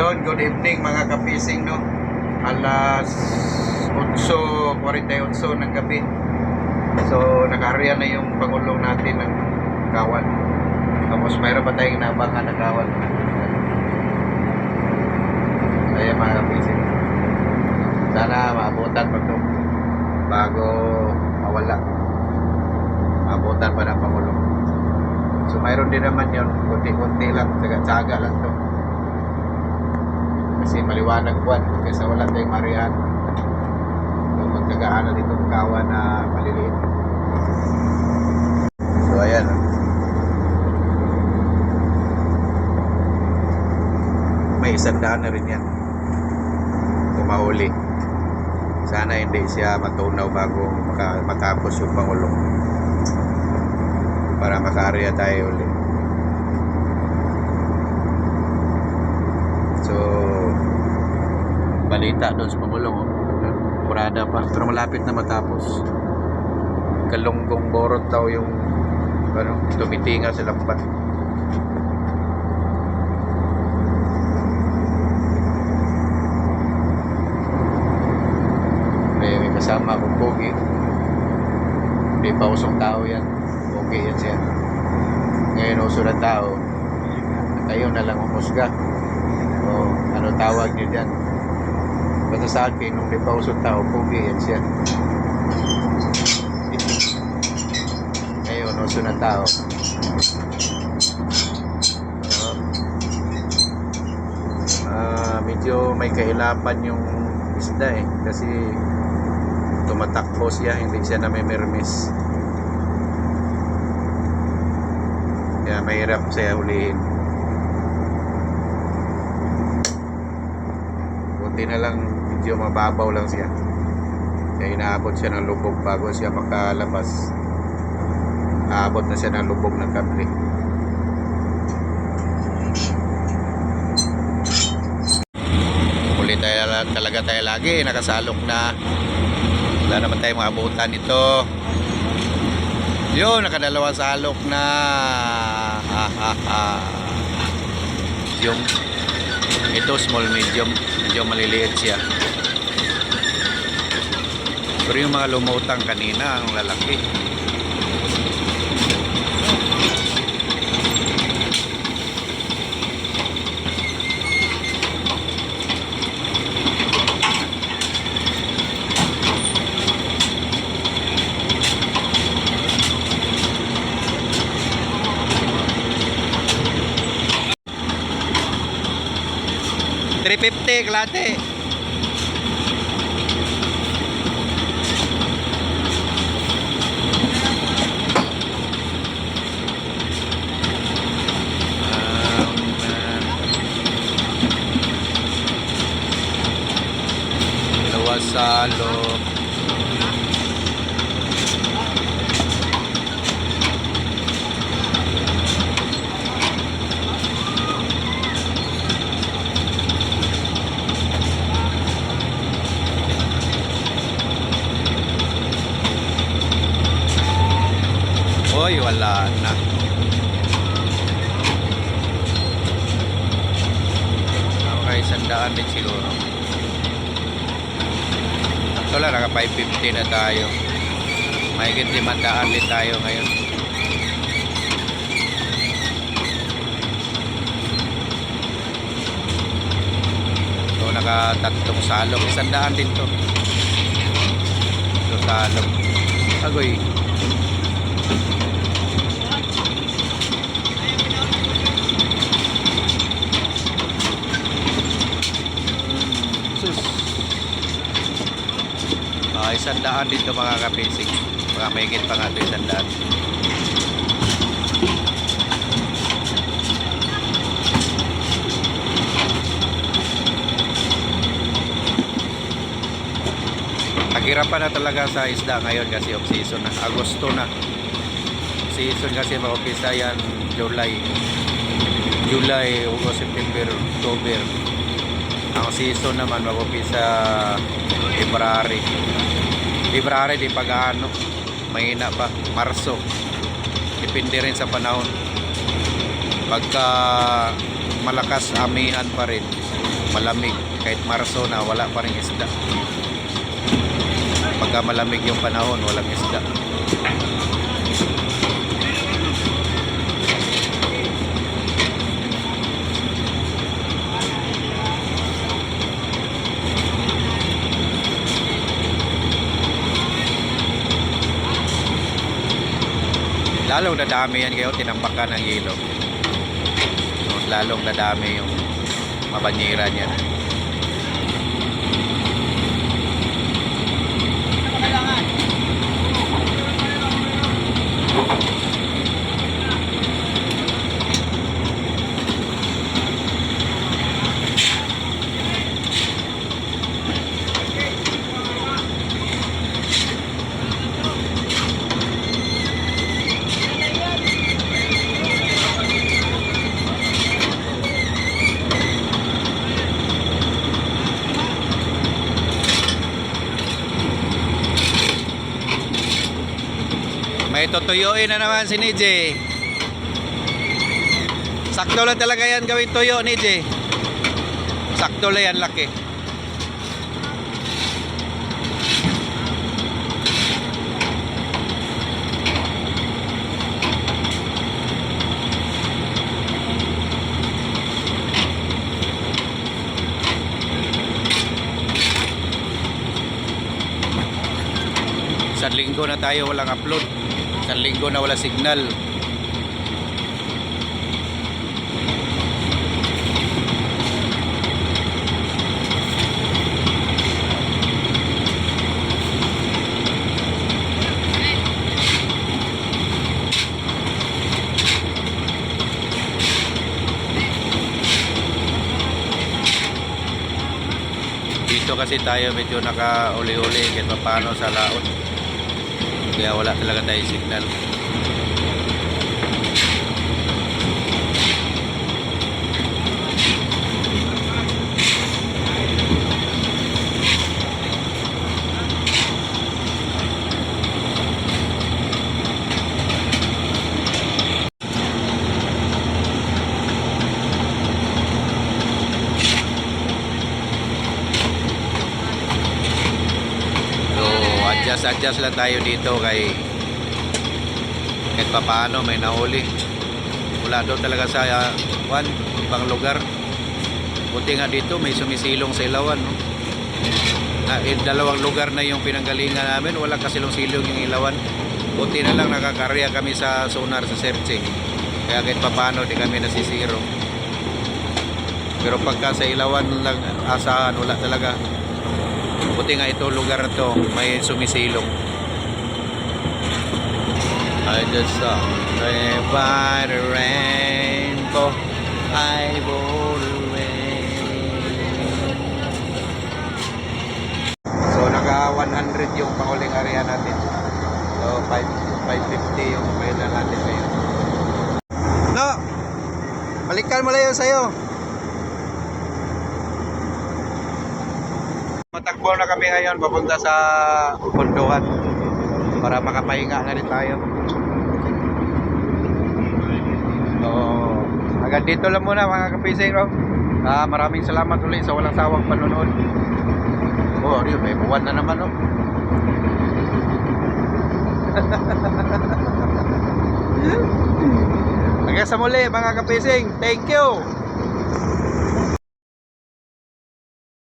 Ayun, good evening mga kapising, no? Alas 8:48 ng gabi. So, nag-area na yung Pangulong natin ng Kawan. Tapos mayroon pa tayong naabangan ng Kawan. So, ayan mga kapising. Sana maabutan pa ito bago mawala. Maabutan pa ng Pangulong. So, mayroon din naman yun. Kunti-kunti lang. Tsaga-tsaga lang ito. Kasi maliwanag buwan kaysa wala tayong marihan. So magtagaan na dito ng Kawan na maliliit. So ayan. May 100 na rin yan. Kung mahuli. Sana hindi siya matunaw bago matapos yung Pangulong. Para maka-area tayo ulit. So balita doon sa Pangulong, murada pa pero malapit na matapos. Kalunggong borot daw yung tumitinga sa lambat. May kasama akong pogi, may pausong tao yan, pogi yan siya. Ngayon uso na tao, kayo na lang umusga o ano tawag niyo dyan. Basta sa akin, nung di pa usong tao, pogi yan siya. Ngayon, uso na tao. Medyo may kailapan yung isda eh. Kasi tumatakbo siya, hindi siya namimirmis. Kaya mahirap siya hulihin. Buti na lang medyo mababaw lang siya. Kaya inaabot siya ng lubog bago siya makalabas. Aabot na siya ng lubog ng kable. Muli talaga tayo lagi. Nakasalok na. Wala naman tayong maabutan ito. Yun, nakadalawang salok na. Yung ito small medium. Medyo maliliit siya. Pero yung mga lumutang kanina ang lalaki. $350 klate. Salo. Hoy, wala na. Okay, 100 din siguro. Wala, naka 550 na tayo. Mahigit 500 din tayo ngayon. So naka 3 salok. 100 din to. So salok. Agoy. Sus. 100 dito mga kapising. Mga mahigit pa nga ito 100. Naghirapan na talaga sa isda ngayon kasi off season na. Agosto na. Season kasi mag-umpisa yan July, August, September, October. Ang season naman mag-umpisa February di pag-ano, mahina pa, Marso. Depende rin sa panahon. Pagka malakas amihan pa rin, malamig. Kahit Marso na, wala pa rin isda. Pagka malamig yung panahon, walang isda. Lalong dadami yan kayo, tinambakan ng ilog. Lalong dadami yung mabanyiran yan. May tutuyuin na naman si Niji. Sakto lang talaga yan gawin tuyo, Niji. Sakto lang yan, laki. Isang linggo na tayo walang upload. Isang linggo na wala signal. Dito kasi tayo medyo naka-uli-uli kahit paano sa laot. Kaya wala talaga tayo signal. Adjust lang tayo dito kahit papaano may nahuli. Wala daw talaga sa ibang lugar. Buti nga dito may sumisilong sa Ilawan, no? Dalawang lugar na yung pinanggalingan namin, wala kasilong-silong yung Ilawan. Buti na lang nakakarya kami sa sonar sa searching, kaya kahit papaano di kami nasisiro. Pero pagka sa Ilawan lang asahan, wala talaga. Buti nga ito lugar na to may sumisilong. I just saw by the rainbow, I bought away. So naka 100 yung panguling area natin. So 550 yung pwede natin ngayon. No! Balikan mo lang yun sa'yo. Matakbo na kami ngayon papunta sa Bunduhan para makapahinga na rin tayo. So, agad dito lang muna mga kapising, no? Maraming salamat ulit sa walang sawang panonood. Oh, yun, may buwan na naman, no? Hanggang sa muli mga kapising. Thank you!